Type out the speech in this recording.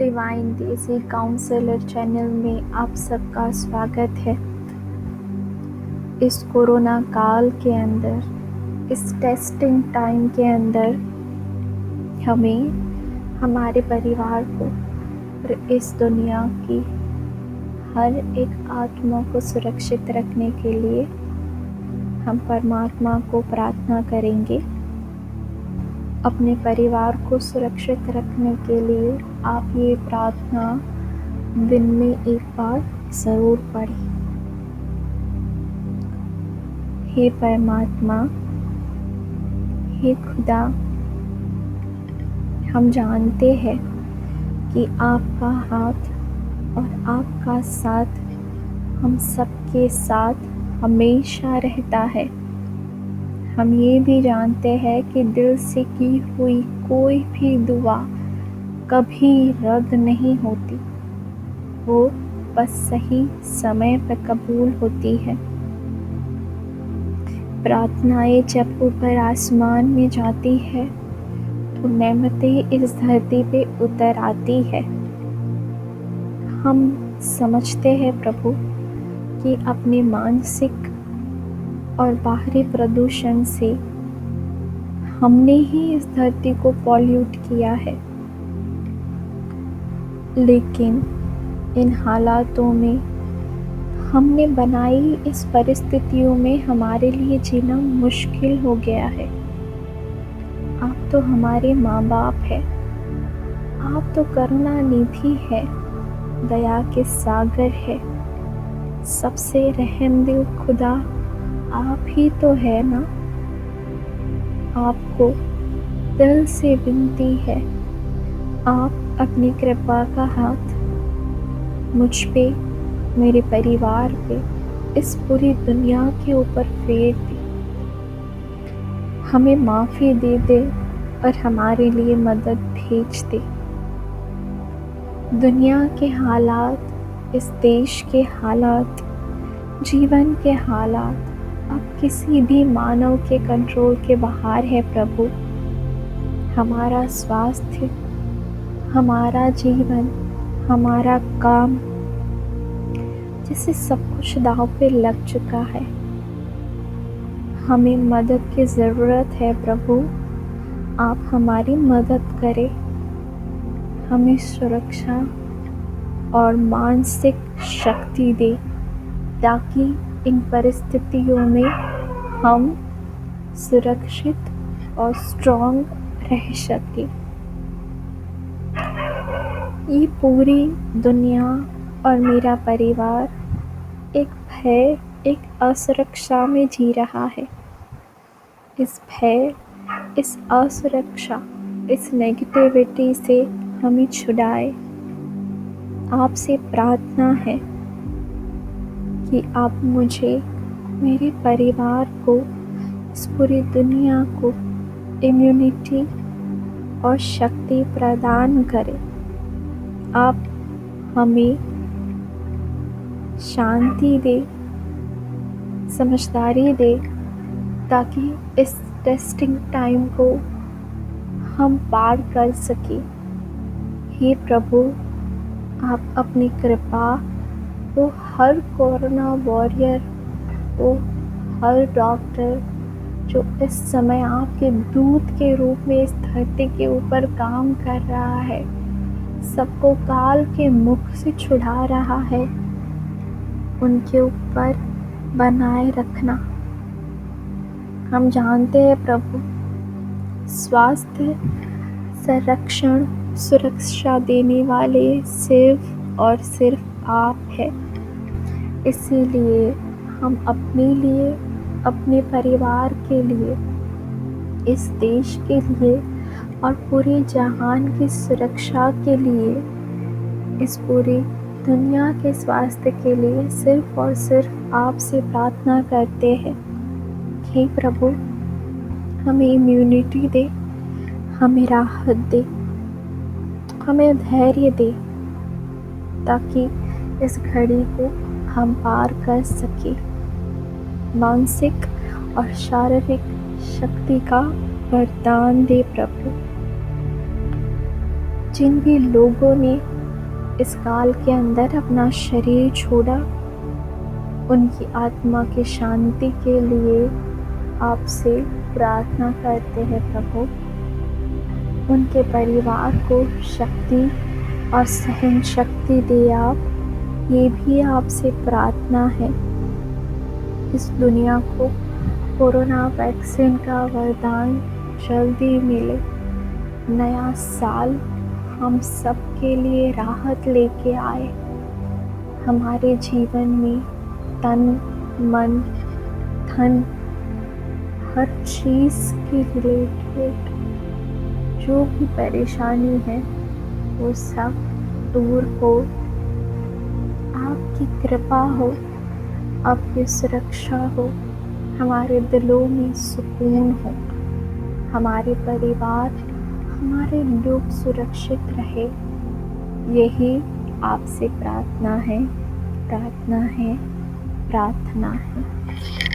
Divine देसी counsellor channel में आप सबका स्वागत है। इस कोरोना काल के अंदर, इस टेस्टिंग टाइम के अंदर हमें, हमारे परिवार को और इस दुनिया की हर एक आत्मा को सुरक्षित रखने के लिए हम परमात्मा को प्रार्थना करेंगे। अपने परिवार को सुरक्षित रखने के लिए आप ये प्रार्थना दिन में एक बार ज़रूर पढ़ें। हे परमात्मा, हे खुदा, हम जानते हैं कि आपका हाथ और आपका साथ हम सबके साथ हमेशा रहता है। हम ये भी जानते हैं कि दिल से की हुई कोई भी दुआ कभी रद्द नहीं होती, वो बस सही समय पर कबूल होती है। प्रार्थनाएं जब ऊपर आसमान में जाती है तो नेमतें इस धरती पे उतर आती है। हम समझते हैं प्रभु कि अपने मानसिक और बाहरी प्रदूषण से हमने ही इस धरती को पॉल्यूट किया है, लेकिन इन हालातों में हमने बनाई इस परिस्थितियों में हमारे लिए जीना मुश्किल हो गया है। आप तो हमारे माँ बाप हैं, आप तो करुणा निधि है, दया के सागर है, सबसे रहमदिल खुदा आप ही तो है ना। आपको दिल से विनती है, आप अपनी कृपा का हाथ मुझ पे, मेरे परिवार पे, इस पूरी दुनिया के ऊपर फेर दे। हमें माफ़ी दे दे और हमारे लिए मदद भेज दे। दुनिया के हालात, इस देश के हालात, जीवन के हालात अब किसी भी मानव के कंट्रोल के बाहर है प्रभु। हमारा स्वास्थ्य, हमारा जीवन, हमारा काम, जैसे सब कुछ दांव पे लग चुका है। हमें मदद की ज़रूरत है प्रभु, आप हमारी मदद करें। हमें सुरक्षा और मानसिक शक्ति दे ताकि इन परिस्थितियों में हम सुरक्षित और स्ट्रॉन्ग रह सकें। ये पूरी दुनिया और मेरा परिवार एक भय, एक असुरक्षा में जी रहा है। इस भय, इस असुरक्षा, इस नेगेटिविटी से हमें छुड़ाए। आपसे प्रार्थना है कि आप मुझे, मेरे परिवार को, इस पूरी दुनिया को इम्यूनिटी और शक्ति प्रदान करें। आप हमें शांति दे, समझदारी दे, ताकि इस टेस्टिंग टाइम को हम पार कर सकें। हे प्रभु, आप अपनी कृपा वो हर कोरोना वॉरियर, वो हर डॉक्टर जो इस समय आपके दूत के रूप में इस धरती के ऊपर काम कर रहा है, सबको काल के मुख से छुड़ा रहा है, उनके ऊपर बनाए रखना। हम जानते हैं प्रभु, स्वास्थ्य, संरक्षण, सुरक्षा देने वाले सिर्फ और सिर्फ आप है। इसीलिए हम अपने लिए, अपने परिवार के लिए, इस देश के लिए और पूरे जहान की सुरक्षा के लिए, इस पूरी दुनिया के स्वास्थ्य के लिए सिर्फ और सिर्फ आपसे प्रार्थना करते हैं। हे प्रभु, हमें इम्यूनिटी दे, हमें राहत दे, हमें धैर्य दे, ताकि इस घड़ी को हम पार कर सके। मानसिक और शारीरिक शक्ति का वरदान दे प्रभु। जिन भी लोगों ने इस काल के अंदर अपना शरीर छोड़ा, उनकी आत्मा की शांति के लिए आपसे प्रार्थना करते हैं प्रभु। उनके परिवार को शक्ति और सहन शक्ति दे आप, ये भी आपसे प्रार्थना है। इस दुनिया को कोरोना वैक्सीन का वरदान जल्दी मिले। नया साल हम सब के लिए राहत लेके आए। हमारे जीवन में तन, मन, धन, हर चीज़ के रिलेटेड जो भी परेशानी है वो सब दूर हो। आपकी कृपा हो, आपकी सुरक्षा हो, हमारे दिलों में सुकून हो, हमारे परिवार, हमारे लोग सुरक्षित रहे। यही आपसे प्रार्थना है, प्रार्थना है, प्रार्थना है।